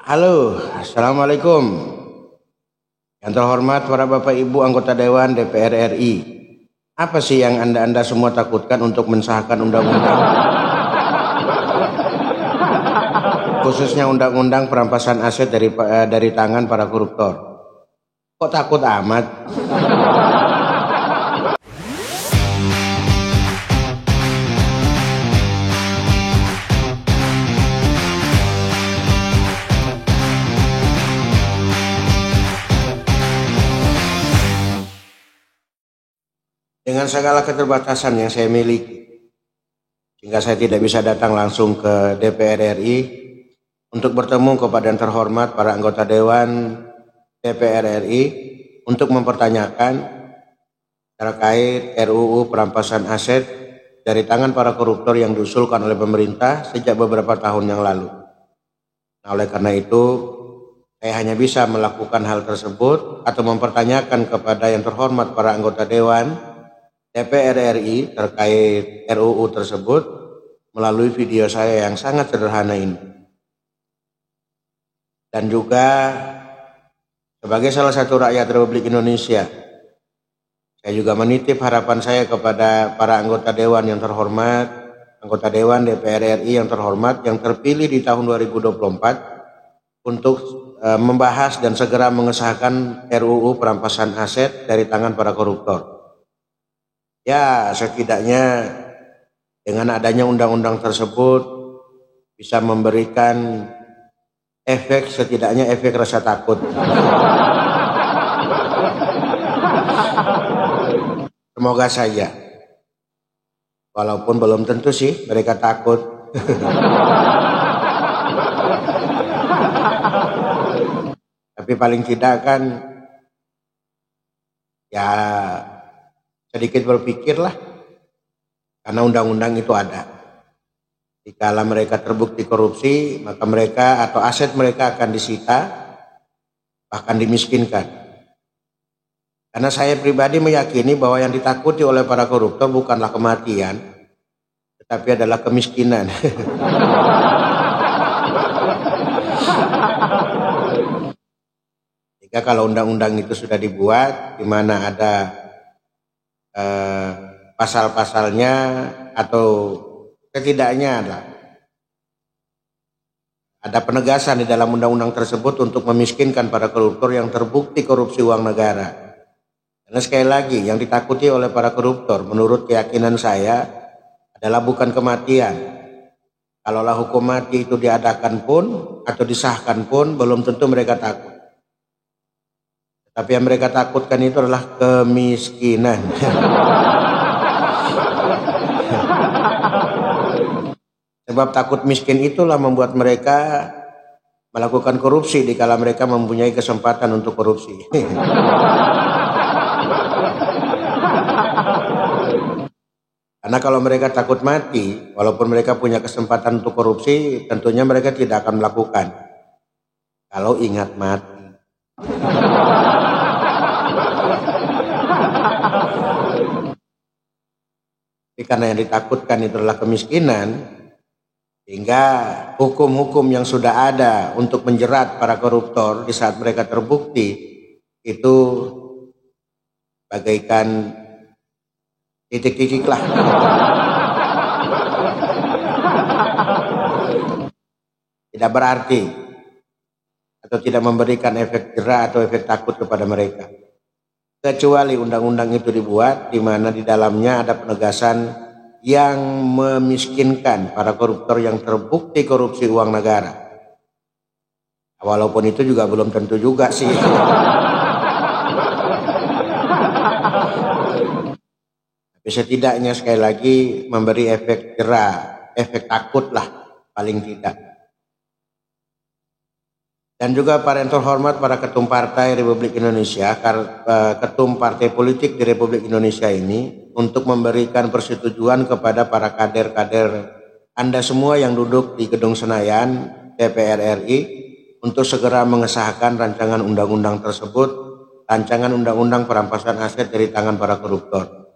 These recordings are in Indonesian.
Halo, Assalamualaikum. Yang terhormat para Bapak Ibu anggota Dewan DPR RI. Apa sih yang Anda semua takutkan untuk mensahkan undang-undang? Khususnya undang-undang perampasan aset dari tangan para koruptor. Kok takut amat? Dengan segala keterbatasan yang saya miliki, sehingga saya tidak bisa datang langsung ke DPR RI untuk bertemu kepada yang terhormat para anggota Dewan DPR RI untuk mempertanyakan terkait RUU perampasan aset dari tangan para koruptor yang diusulkan oleh pemerintah sejak beberapa tahun yang lalu. Nah, oleh karena itu, saya hanya bisa melakukan hal tersebut atau mempertanyakan kepada yang terhormat para anggota Dewan DPR RI terkait RUU tersebut melalui video saya yang sangat sederhana ini. Dan juga sebagai salah satu rakyat Republik Indonesia, saya juga menitip harapan saya kepada para anggota Dewan yang terhormat, anggota Dewan DPR RI yang terhormat yang terpilih di tahun 2024 untuk membahas dan segera mengesahkan RUU perampasan aset dari tangan para koruptor. Ya, setidaknya dengan adanya undang-undang tersebut bisa memberikan setidaknya efek rasa takut. Semoga saja. Walaupun belum tentu sih mereka takut. Tapi paling tidak kan ya sedikit berpikirlah, karena undang-undang itu ada. Jika mereka terbukti korupsi, maka mereka atau aset mereka akan disita, bahkan dimiskinkan. Karena saya pribadi meyakini bahwa yang ditakuti oleh para koruptor bukanlah kematian, tetapi adalah kemiskinan. Jika kalau undang-undang itu sudah dibuat, di mana ada pasal-pasalnya atau setidaknya ada penegasan di dalam undang-undang tersebut untuk memiskinkan para koruptor yang terbukti korupsi uang negara. Karena sekali lagi yang ditakuti oleh para koruptor menurut keyakinan saya adalah bukan kematian. Kalaulah hukum mati itu diadakan pun atau disahkan pun belum tentu mereka takut. Tapi yang mereka takutkan itu adalah kemiskinan. Sebab takut miskin itulah membuat mereka melakukan korupsi dikala mereka mempunyai kesempatan untuk korupsi. Karena kalau mereka takut mati, walaupun mereka punya kesempatan untuk korupsi, tentunya mereka tidak akan melakukan. Kalau ingat mati. Karena yang ditakutkan itu adalah kemiskinan, sehingga hukum-hukum yang sudah ada untuk menjerat para koruptor di saat mereka terbukti itu bagaikan titik-titik lah. Tidak berarti atau tidak memberikan efek jera atau efek takut kepada mereka. Kecuali undang-undang itu dibuat di mana di dalamnya ada penegasan yang memiskinkan para koruptor yang terbukti korupsi uang negara. Walaupun itu juga belum tentu juga sih. Tapi setidaknya sekali lagi memberi efek jera, efek takut lah paling tidak. Dan juga para yang terhormat para ketum partai Republik Indonesia, ketum partai politik di Republik Indonesia ini untuk memberikan persetujuan kepada para kader-kader Anda semua yang duduk di Gedung Senayan DPR RI untuk segera mengesahkan rancangan undang-undang tersebut, rancangan undang-undang perampasan aset dari tangan para koruptor.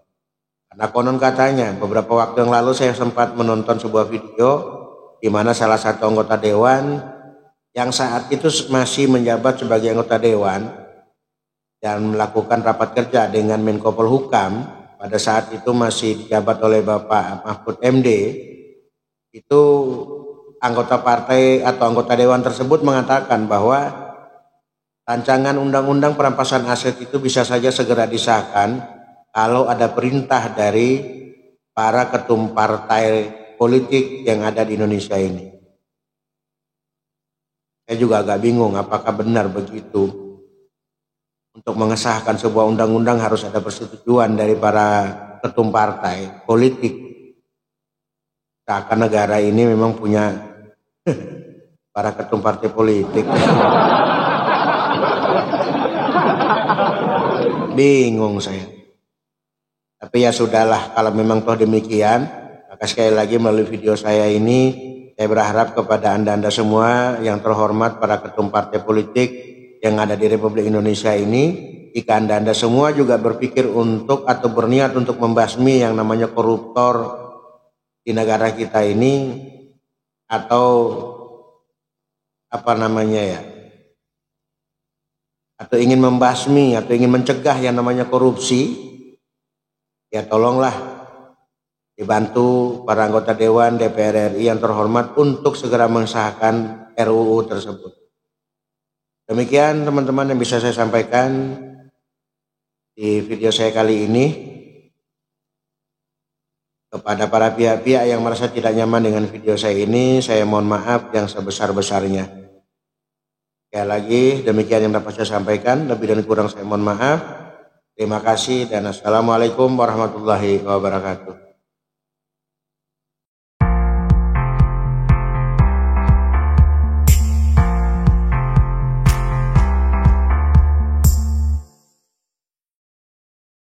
Karena konon katanya beberapa waktu yang lalu saya sempat menonton sebuah video di mana salah satu anggota dewan yang saat itu masih menjabat sebagai anggota dewan dan melakukan rapat kerja dengan Menko Polhukam, pada saat itu masih dijabat oleh Bapak Mahfud MD, itu anggota partai atau anggota dewan tersebut mengatakan bahwa rancangan undang-undang perampasan aset itu bisa saja segera disahkan kalau ada perintah dari para ketum partai politik yang ada di Indonesia ini. Saya juga agak bingung apakah benar begitu. Untuk mengesahkan sebuah undang-undang harus ada persetujuan dari para ketum partai politik. Seakan negara ini memang punya para ketum partai politik. Bingung saya. Tapi ya sudahlah, kalau memang toh demikian, maka sekali lagi melalui video saya ini, saya berharap kepada Anda semua yang terhormat para ketum partai politik yang ada di Republik Indonesia ini, jika Anda semua juga berpikir untuk atau berniat untuk membasmi yang namanya koruptor di negara kita ini, atau apa namanya ya, atau ingin membasmi atau ingin mencegah yang namanya korupsi, ya tolonglah dibantu para anggota Dewan DPR RI yang terhormat untuk segera mengesahkan RUU tersebut. Demikian teman-teman yang bisa saya sampaikan di video saya kali ini. Kepada para pihak-pihak yang merasa tidak nyaman dengan video saya ini, saya mohon maaf yang sebesar-besarnya. Sekali lagi, demikian yang dapat saya sampaikan. Lebih dan kurang saya mohon maaf. Terima kasih dan assalamualaikum warahmatullahi wabarakatuh.